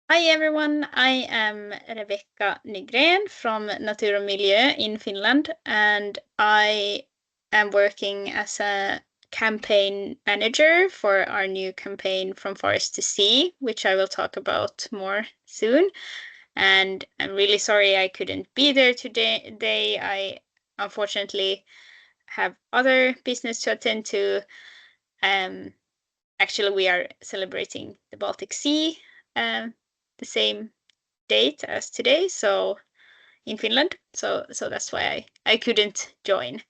Hi everyone, I am Rebecca Nygrén from Natur Miljö in Finland, and I am working as a campaign manager for our new campaign From Forest to Sea, which I will talk about more soon. And I'm really sorry I couldn't be there today. I unfortunately have other business to attend to. Um, Actually, we are celebrating the Baltic Sea the same date as today, so in Finland. So that's why I couldn't join,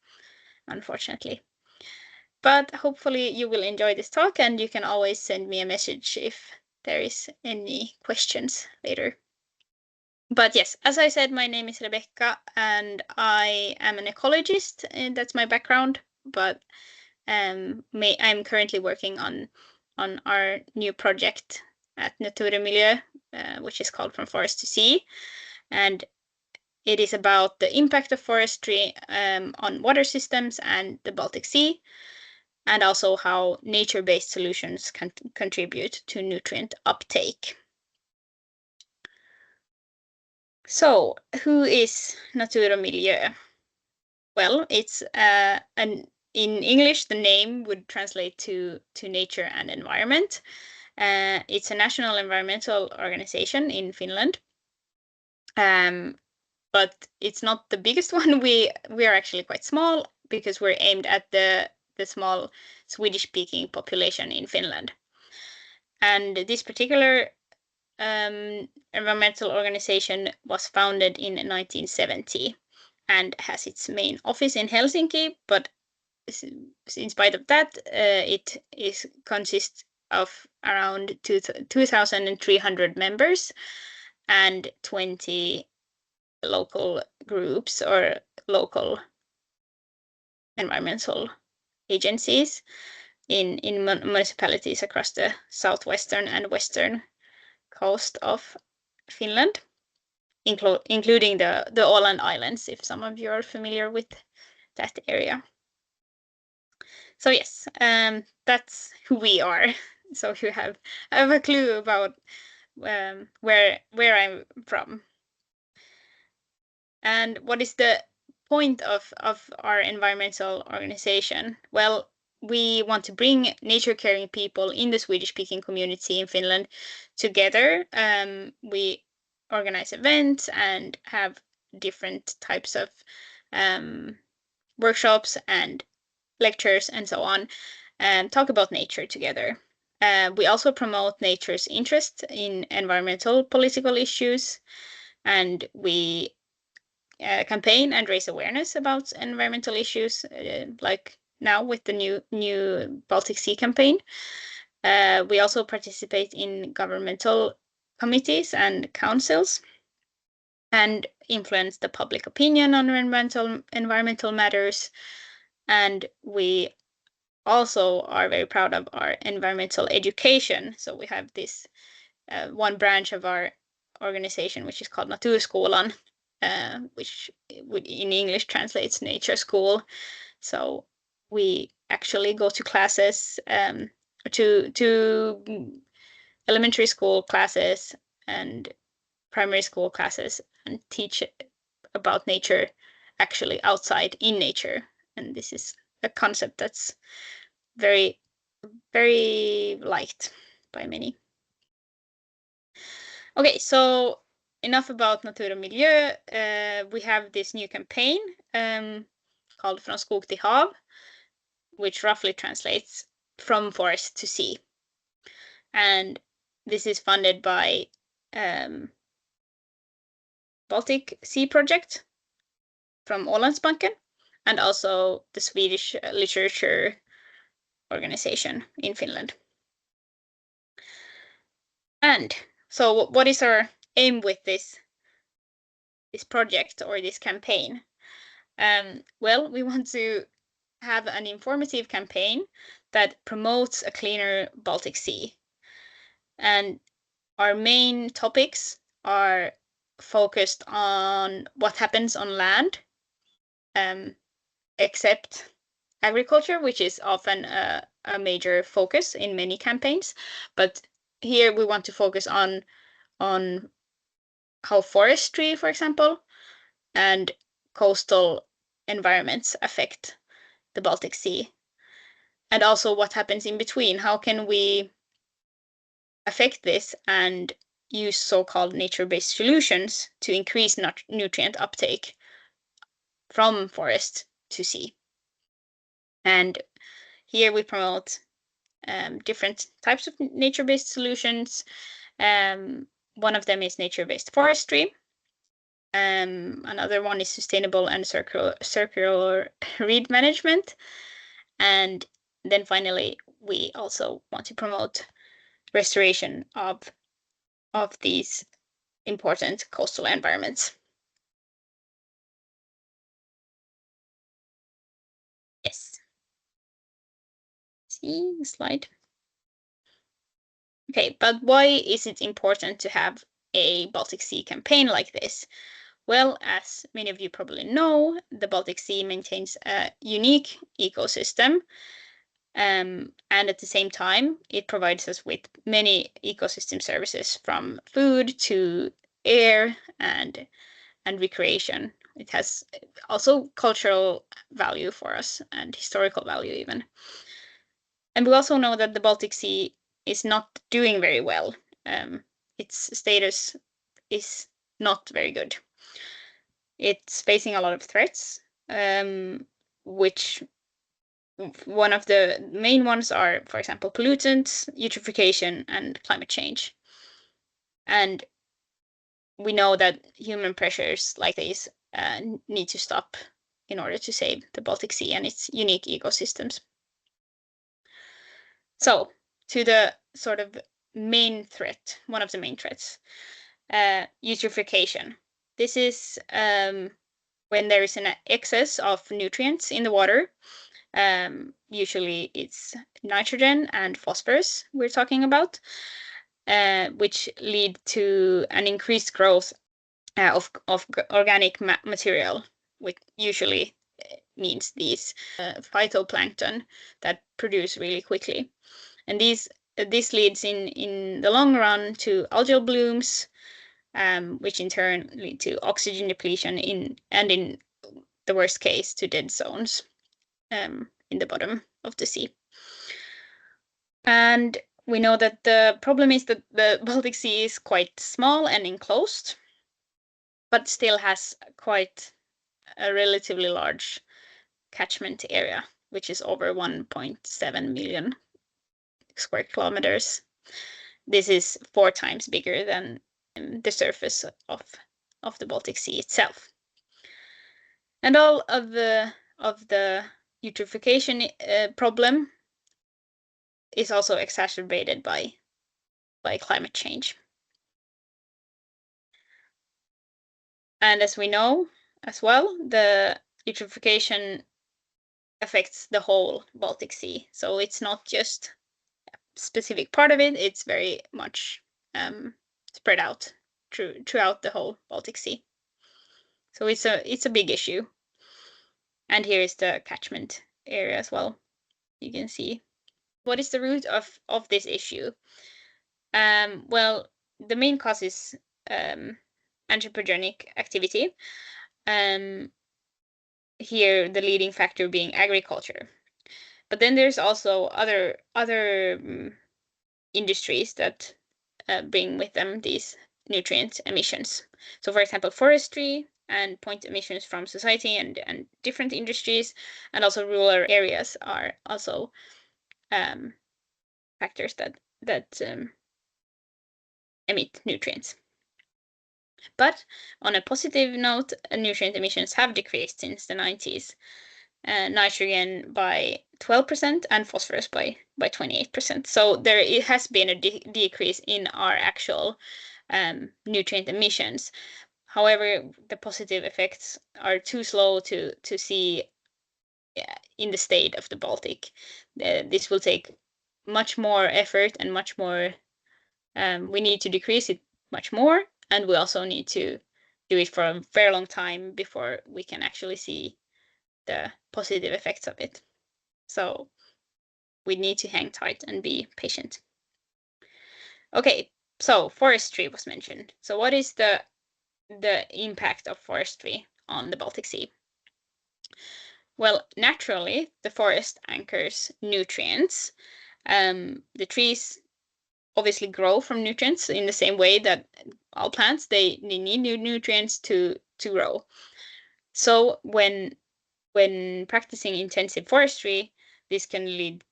unfortunately. But hopefully you will enjoy this talk, and you can always send me a message if there is any questions later. But yes, as I said, my name is Rebecca, and I am an ecologist, and that's my background. But I'm currently working on our new project at Natur Miljö, which is called From Forest to Sea, and it is about the impact of forestry on water systems and the Baltic Sea, and also how nature-based solutions can contribute to nutrient uptake. So, who is Natur Miljö? Well, it's in English, the name would translate to nature and environment. It's a national environmental organization in Finland. But it's not the biggest one. We are actually quite small because we're aimed at the small Swedish-speaking population in Finland. And this particular environmental organization was founded in 1970 and has its main office in Helsinki, but in spite of that, it consists of around 2,300 members and 20 local groups or local environmental agencies in municipalities across the southwestern and western coast of Finland, including the Åland Islands, if some of you are familiar with that area. So yes, that's who we are. So you have a clue about where I'm from. And what is the point of our environmental organization? Well, we want to bring nature-caring people in the Swedish-speaking community in Finland together. We organize events and have different types of workshops and lectures and so on, and talk about nature together. We also promote nature's interest in environmental political issues, and we campaign and raise awareness about environmental issues, like now with the new Baltic Sea campaign. We also participate in governmental committees and councils and influence the public opinion on environmental matters. And we also are very proud of our environmental education. So we have this one branch of our organization, which is called Naturskolan, which in English translates nature school. So we actually go to classes, to elementary school classes and primary school classes, and teach about nature actually outside in nature. And this is a concept that's very, very liked by many. Okay, so enough about Natur och Miljö. We have this new campaign called Från skog till hav, which roughly translates from forest to sea. And this is funded by Baltic Sea project from Ålandsbanken, and also the Swedish literature organization in Finland. And so what is our aim with this project or this campaign? Well, we want to have an informative campaign that promotes a cleaner Baltic Sea. And our main topics are focused on what happens on land, except agriculture, which is often a major focus in many campaigns. But here we want to focus on on how forestry, for example, and coastal environments affect the Baltic Sea, and also what happens in between. How can we affect this and use so-called nature-based solutions to increase nutrient uptake from forest to sea? And here we promote different types of nature-based solutions. One of them is nature-based forestry. Another one is sustainable and circular reed management. And then finally, we also want to promote restoration of these important coastal environments. Yes. See the slide. Okay, but why is it important to have a Baltic Sea campaign like this? Well, as many of you probably know, the Baltic Sea maintains a unique ecosystem, and at the same time, it provides us with many ecosystem services, from food to air and recreation. It has also cultural value for us and historical value even. And we also know that the Baltic Sea is not doing very well. Its status is not very good. It's facing a lot of threats, which one of the main ones are, for example, pollutants, eutrophication, and climate change. And we know that human pressures like these need to stop in order to save the Baltic Sea and its unique ecosystems. So, to the sort of main threat, one of the main threats, eutrophication. This is when there is an excess of nutrients in the water. Usually it's nitrogen and phosphorus we're talking about, which lead to an increased growth of organic material, which usually means these phytoplankton that produce really quickly. And this leads in the long run to algal blooms, which in turn lead to oxygen depletion and in the worst case to dead zones in the bottom of the sea. And we know that the problem is that the Baltic Sea is quite small and enclosed, but still has quite a relatively large catchment area, which is over 1.7 million square kilometers. This is 4 times bigger than the surface of the Baltic Sea itself. And all of the eutrophication problem is also exacerbated by climate change. And as we know as well, the eutrophication affects the whole Baltic Sea. So it's not just a specific part of it, it's very much spread out throughout the whole Baltic Sea. So it's a big issue. And here is the catchment area as well. You can see. What is the root of this issue? Well, the main cause is anthropogenic activity. Here, the leading factor being agriculture. But then there's also other industries that bring with them these nutrient emissions. So, for example, forestry and point emissions from society and different industries, and also rural areas are also factors that emit nutrients. But on a positive note, nutrient emissions have decreased since the 90s. Nitrogen by 12% and phosphorus by 28%. So it has been a decrease in our actual nutrient emissions. However, the positive effects are too slow to see in the state of the Baltic. This will take much more effort and much more. We need to decrease it much more, and we also need to do it for a very long time before we can actually see the positive effects of it. So we need to hang tight and be patient. Okay, So forestry was mentioned. So what is the impact of forestry on the Baltic Sea? Well, naturally, the forest anchors nutrients. The trees obviously grow from nutrients in the same way that all plants, they need new nutrients to grow. So when practicing intensive forestry, this can lead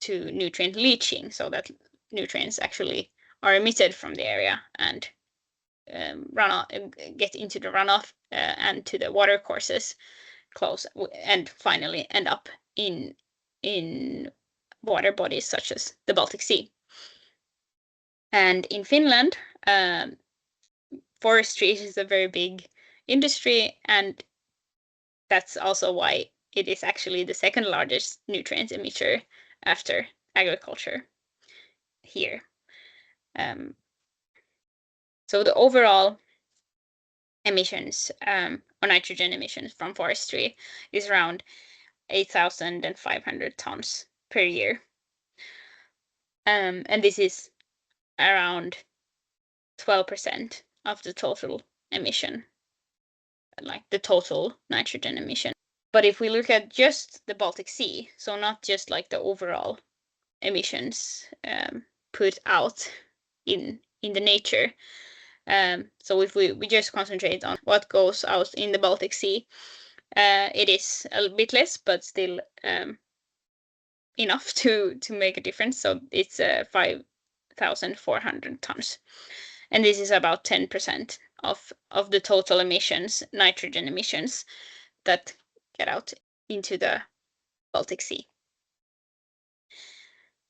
to nutrient leaching, so that nutrients actually are emitted from the area and get into the runoff and to the water courses close, and finally end up in water bodies such as the Baltic Sea. And in Finland, forestry is a very big industry, and that's also why it is actually the second largest nutrient emitter after agriculture here. So the overall emissions, or nitrogen emissions from forestry, is around 8,500 tons per year. And this is around 12% of the total emission, like the total nitrogen emission. But if we look at just the Baltic Sea, so not just like the overall emissions put out in the nature. So if we just concentrate on what goes out in the Baltic Sea, it is a bit less, but still enough to make a difference. So it's 5,400 tons, and this is about 10% of the total emissions, nitrogen emissions, that get out into the Baltic Sea.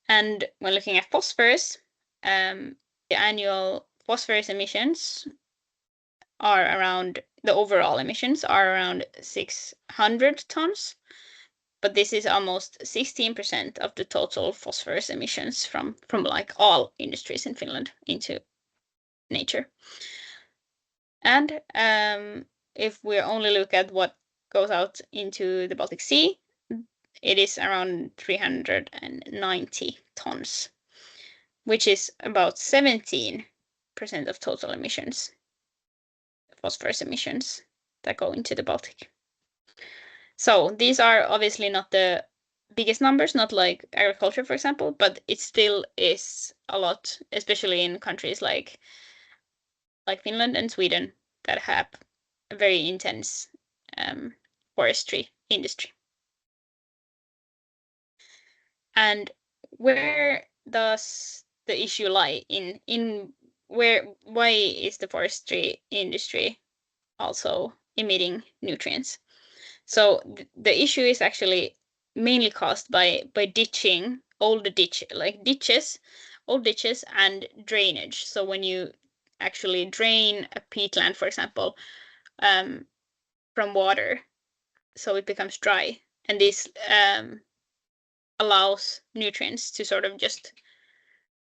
And when looking at phosphorus, the annual phosphorus emissions are around, the overall emissions are around 600 tons, but this is almost 16% of the total phosphorus emissions from like all industries in Finland into nature. And if we only look at what goes out into the Baltic Sea, it is around 390 tons, which is about 17% of total emissions, phosphorus emissions, that go into the Baltic. So these are obviously not the biggest numbers, not like agriculture, for example, but it still is a lot, especially in countries like Finland and Sweden that have a very intense forestry industry. And where does the issue lie in why is the forestry industry also emitting nutrients? So the issue is actually mainly caused by ditching old ditches and drainage. So when you actually drain a peatland, for example, from water, so it becomes dry, and this allows nutrients to sort of just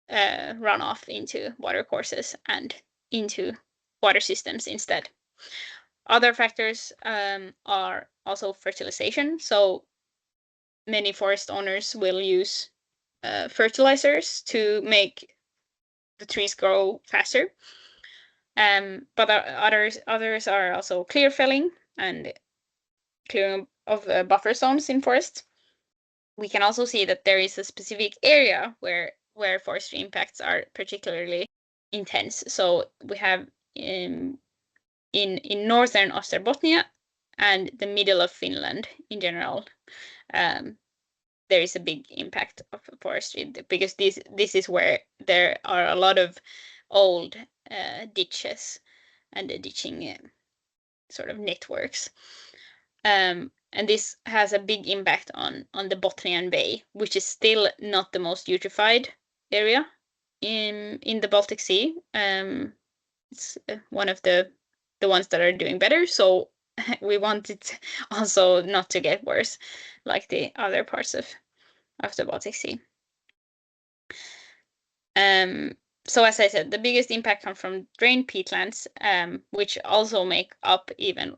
run off into water courses and into water systems instead. Other factors are also fertilization. So many forest owners will use fertilizers to make the trees grow faster. But others are also clear felling and clearing of buffer zones in forests. We can also see that there is a specific area where forestry impacts are particularly intense. So we have in northern Österbottnia and the middle of Finland in general, there is a big impact of forestry, because this is where there are a lot of old ditches and the ditching sort of networks. And this has a big impact on the Bothnian Bay, which is still not the most eutrophied area in the Baltic Sea. It's one of the ones that are doing better. So we want it also not to get worse, like the other parts of the Baltic Sea. So as I said, the biggest impact comes from drained peatlands, which also make up even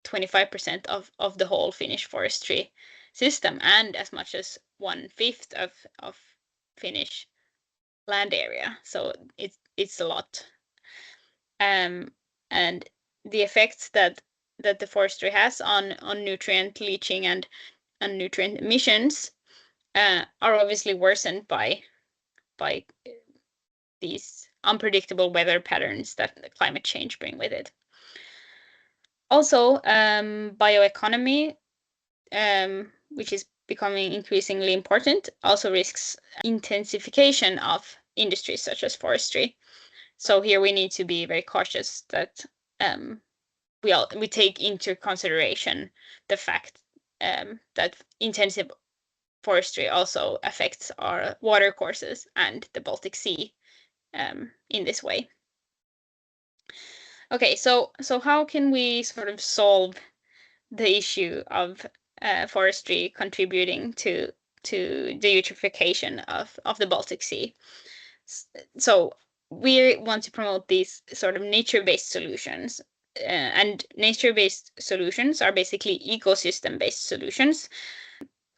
25% of the whole Finnish forestry system, and as much as 1/5 of Finnish land area. So it's a lot. And the effects that the forestry has on nutrient leaching and nutrient emissions are obviously worsened by these unpredictable weather patterns that the climate change bring with it. Also, bioeconomy, which is becoming increasingly important, also risks intensification of industries such as forestry. So here we need to be very cautious that we take into consideration the fact that intensive forestry also affects our water courses and the Baltic Sea in this way. Okay, so how can we sort of solve the issue of forestry contributing to the eutrophication of the Baltic Sea? So we want to promote these sort of nature-based solutions. And nature-based solutions are basically ecosystem-based solutions,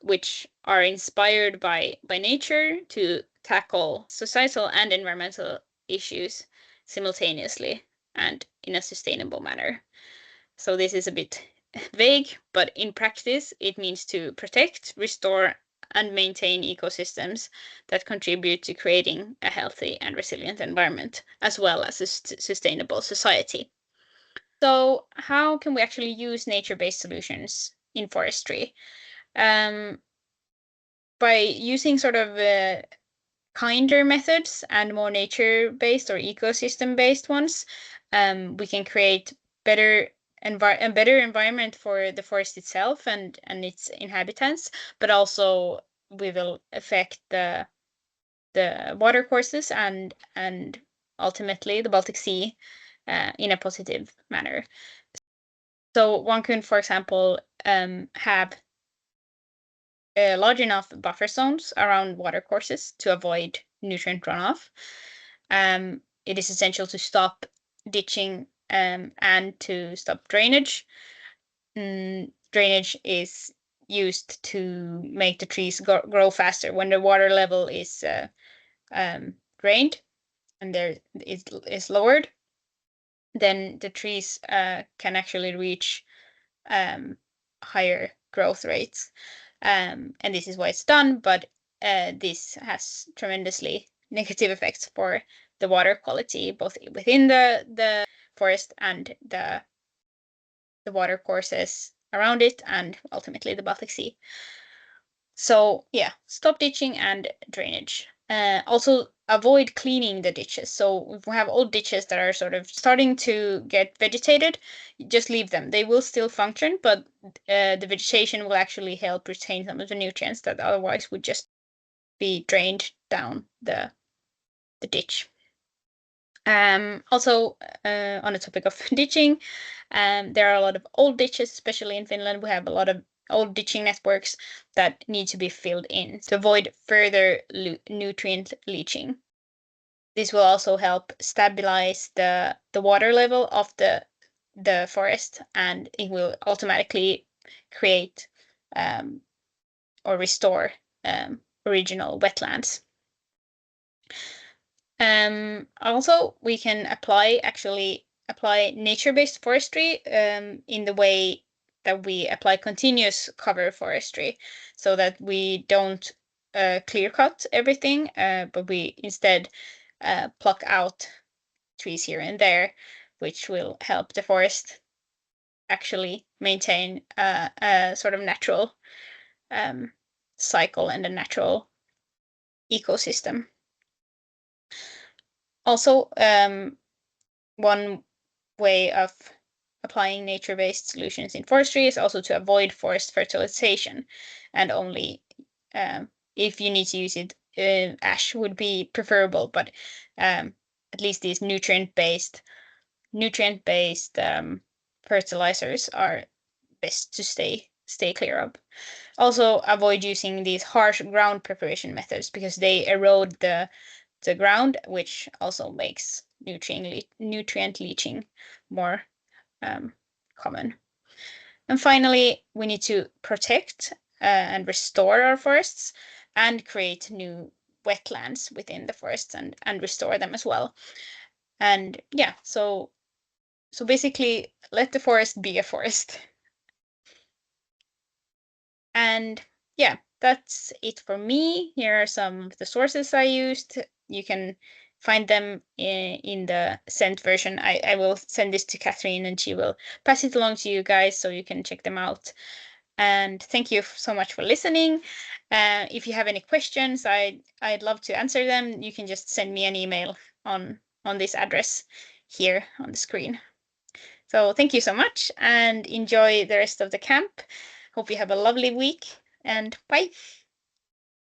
which are inspired by nature to tackle societal and environmental issues simultaneously and in a sustainable manner. So this is a bit vague, but in practice, it means to protect, restore, and maintain ecosystems that contribute to creating a healthy and resilient environment, as well as a sustainable society. So how can we actually use nature-based solutions in forestry? By using sort of kinder methods and more nature-based or ecosystem-based ones, we can create a better environment for the forest itself and its inhabitants, but also we will affect the water courses and ultimately the Baltic Sea in a positive manner. So one can, for example, have large enough buffer zones around water courses to avoid nutrient runoff. It is essential to stop ditching and to stop drainage. Drainage is used to make the trees grow faster. When the water level is drained and there is lowered, then the trees can actually reach higher growth rates. And this is why it's done, but this has tremendously negative effects for the water quality, both within the forest and the water courses around it, and ultimately the Baltic Sea. So yeah, stop ditching and drainage. Also avoid cleaning the ditches. So if we have old ditches that are sort of starting to get vegetated, just leave them. They will still function, but the vegetation will actually help retain some of the nutrients that otherwise would just be drained down the ditch. Also, on the topic of ditching, there are a lot of old ditches, especially in Finland. We have a lot of old ditching networks that need to be filled in to avoid further nutrient leaching. This will also help stabilize the water level of the forest, and it will automatically create or restore original wetlands. Also, we can apply nature-based forestry in the way that we apply continuous cover forestry, so that we don't clear cut everything, but we instead pluck out trees here and there, which will help the forest actually maintain a sort of natural cycle and a natural ecosystem. Also, one way of applying nature-based solutions in forestry is also to avoid forest fertilization, and only if you need to use it, ash would be preferable, but at least these nutrient-based fertilizers are best to stay clear of. Also, avoid using these harsh ground preparation methods because they erode the ground, which also makes nutrient leaching more common. And finally, we need to protect and restore our forests and create new wetlands within the forests and restore them as well. And yeah, so basically let the forest be a forest. And yeah, that's it for me. Here are some of the sources I used. You can find them in the sent version. I will send this to Catherine and she will pass it along to you guys so you can check them out. And thank you so much for listening. If you have any questions, I'd love to answer them. You can just send me an email on this address here on the screen. So thank you so much and enjoy the rest of the camp. Hope you have a lovely week and bye.